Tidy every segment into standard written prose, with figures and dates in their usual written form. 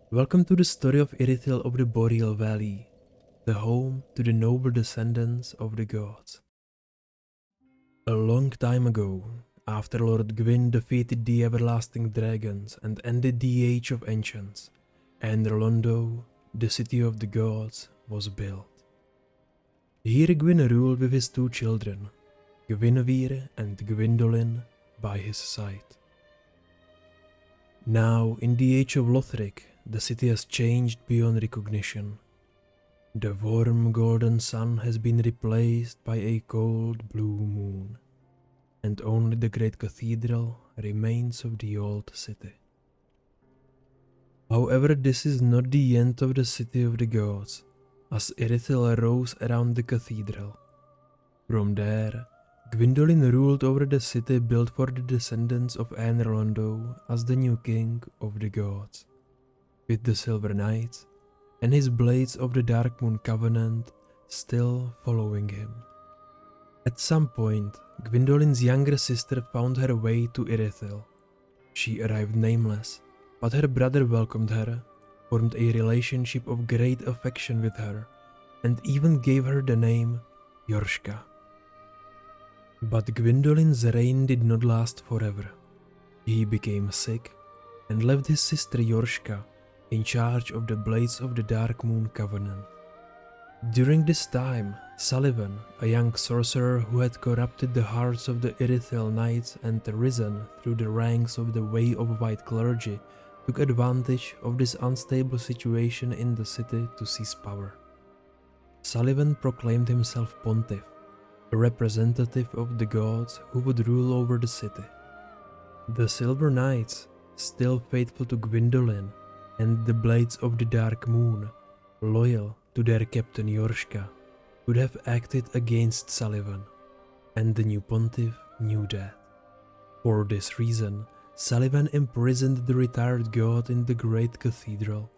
Welcome to the story of Irithyll of the Boreal Valley, the home to the noble descendants of the gods. A long time ago, after Lord Gwyn defeated the everlasting dragons and ended the Age of Ancients, Londo, the city of the gods, was built. Here Gwyn ruled with his two children, Gwynevere and Gwyndolin, by his side. Now, in the age of Lothric, the city has changed beyond recognition. The warm golden sun has been replaced by a cold blue moon, and only the great cathedral remains of the old city. However, this is not the end of the city of the gods, as Irithyll arose around the cathedral. From there, Gwyndolin ruled over the city built for the descendants of Londo as the new king of the gods, with the Silver Knights and his Blades of the Dark Moon Covenant still following him. At some point, Gwyndolin's younger sister found her way to Irithyll. She arrived nameless, but her brother welcomed her, formed a relationship of great affection with her, and even gave her the name Yorshka. But Gwyndolin's reign did not last forever. He became sick and left his sister Yorshka in charge of the Blades of the Dark Moon Covenant. During this time, Sullivan, a young sorcerer who had corrupted the hearts of the Irithyll Knights and risen through the ranks of the Way of White clergy, took advantage of this unstable situation in the city to seize power. Sullivan proclaimed himself Pontiff, a representative of the gods who would rule over the city. The Silver Knights, still faithful to Gwyndolin, and the Blades of the Dark Moon, loyal to their captain Yorshka, would have acted against Sullivan, and the new Pontiff knew that. For this reason, Sullivan imprisoned the retired god in the great cathedral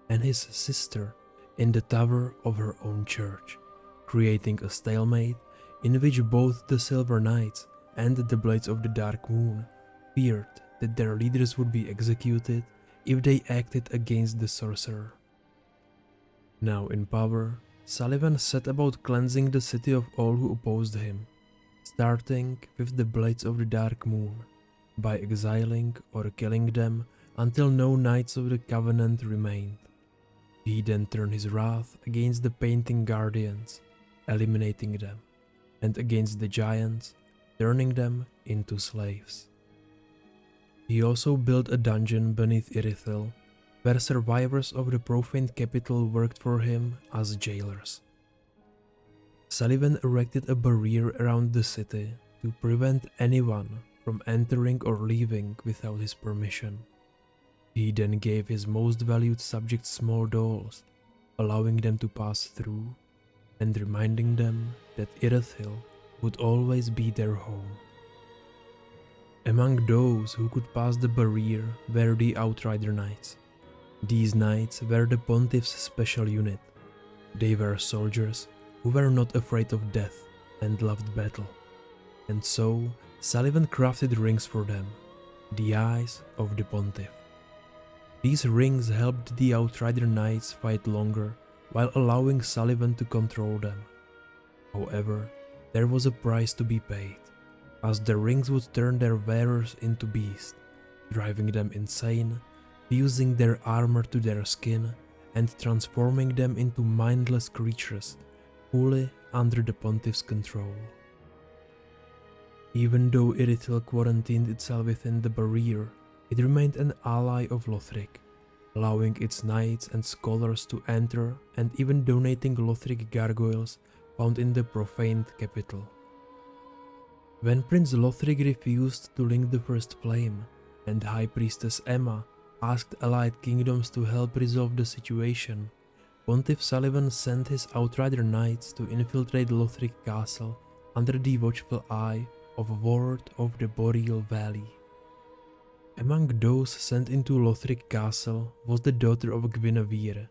and his sister in the tower of her own church, creating a stalemate in which both the Silver Knights and the Blades of the Dark Moon feared that their leaders would be executed if they acted against the sorcerer. Now in power, Sullivan set about cleansing the city of all who opposed him, starting with the Blades of the Dark Moon, by exiling or killing them until no Knights of the Covenant remained. He then turned his wrath against the Painting Guardians, eliminating them, and against the Giants, turning them into slaves. He also built a dungeon beneath Irithyll, where survivors of the profaned capital worked for him as jailers. Sullivan erected a barrier around the city to prevent anyone from entering or leaving without his permission. He then gave his most valued subjects small doors, allowing them to pass through and reminding them that Irithyll would always be their home. Among those who could pass the barrier were the Outrider Knights. These knights were the Pontiff's special unit. They were soldiers who were not afraid of death and loved battle, and so Sullivan crafted rings for them, the eyes of the Pontiff. These rings helped the Outrider Knights fight longer while allowing Sullivan to control them. However, there was a price to be paid, as the rings would turn their wearers into beasts, driving them insane, fusing their armor to their skin, and transforming them into mindless creatures, fully under the Pontiff's control. Even though Irithyll quarantined itself within the barrier, it remained an ally of Lothric, allowing its knights and scholars to enter and even donating Lothric gargoyles found in the profaned capital. When Prince Lothric refused to link the First Flame, and High Priestess Emma asked allied kingdoms to help resolve the situation, Pontiff Sullivan sent his Outrider Knights to infiltrate Lothric Castle under the watchful eye of Ward of the Boreal Valley. Among those sent into Lothric Castle was the daughter of Gwynevere,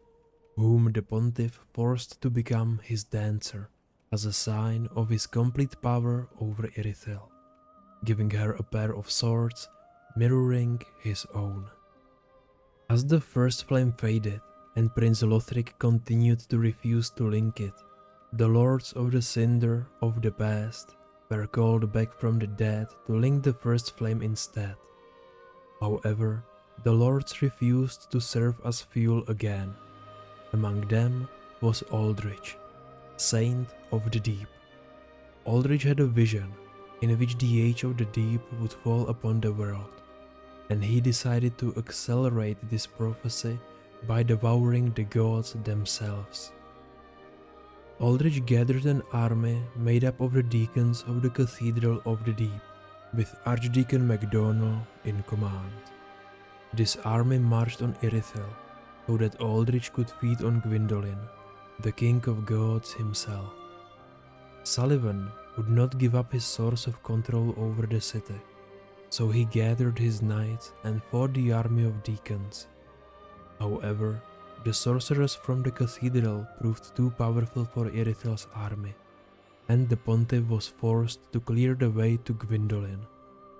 whom the Pontiff forced to become his dancer as a sign of his complete power over Irithyll, giving her a pair of swords mirroring his own. As the first flame faded and Prince Lothric continued to refuse to link it, the Lords of the Cinder of the past were called back from the dead to link the first flame instead. However, the Lords refused to serve as fuel again. Among them was Aldrich, Saint of the Deep. Aldrich had a vision in which the age of the deep would fall upon the world, and he decided to accelerate this prophecy by devouring the gods themselves. Aldrich gathered an army made up of the deacons of the Cathedral of the Deep, with Archdeacon MacDonald in command. This army marched on Irithyll, so that Aldrich could feed on Gwyndolin, the king of gods himself. Sullivan would not give up his source of control over the city, so he gathered his knights and fought the army of deacons. However, the sorcerers from the cathedral proved too powerful for Irithyll's army, and the Pontiff was forced to clear the way to Gwyndolin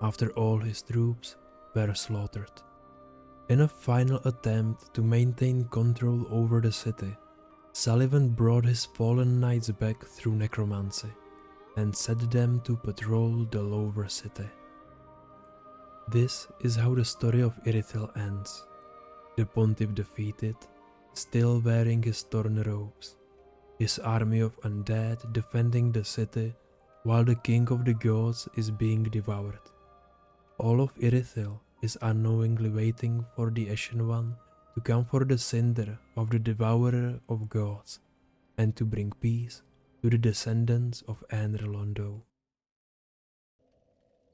after all his troops were slaughtered. In a final attempt to maintain control over the city, Sullivan brought his fallen knights back through necromancy and set them to patrol the lower city. This is how the story of Irithyll ends. The Pontiff defeated, still wearing his torn robes, his army of undead defending the city while the king of the gods is being devoured. All of Irithyll is unknowingly waiting for the Ashen One to come for the cinder of the devourer of gods and to bring peace to the descendants of Anre Londo.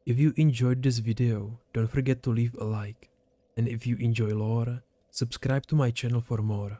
If you enjoyed this video, don't forget to leave a like, and if you enjoy lore, subscribe to my channel for more.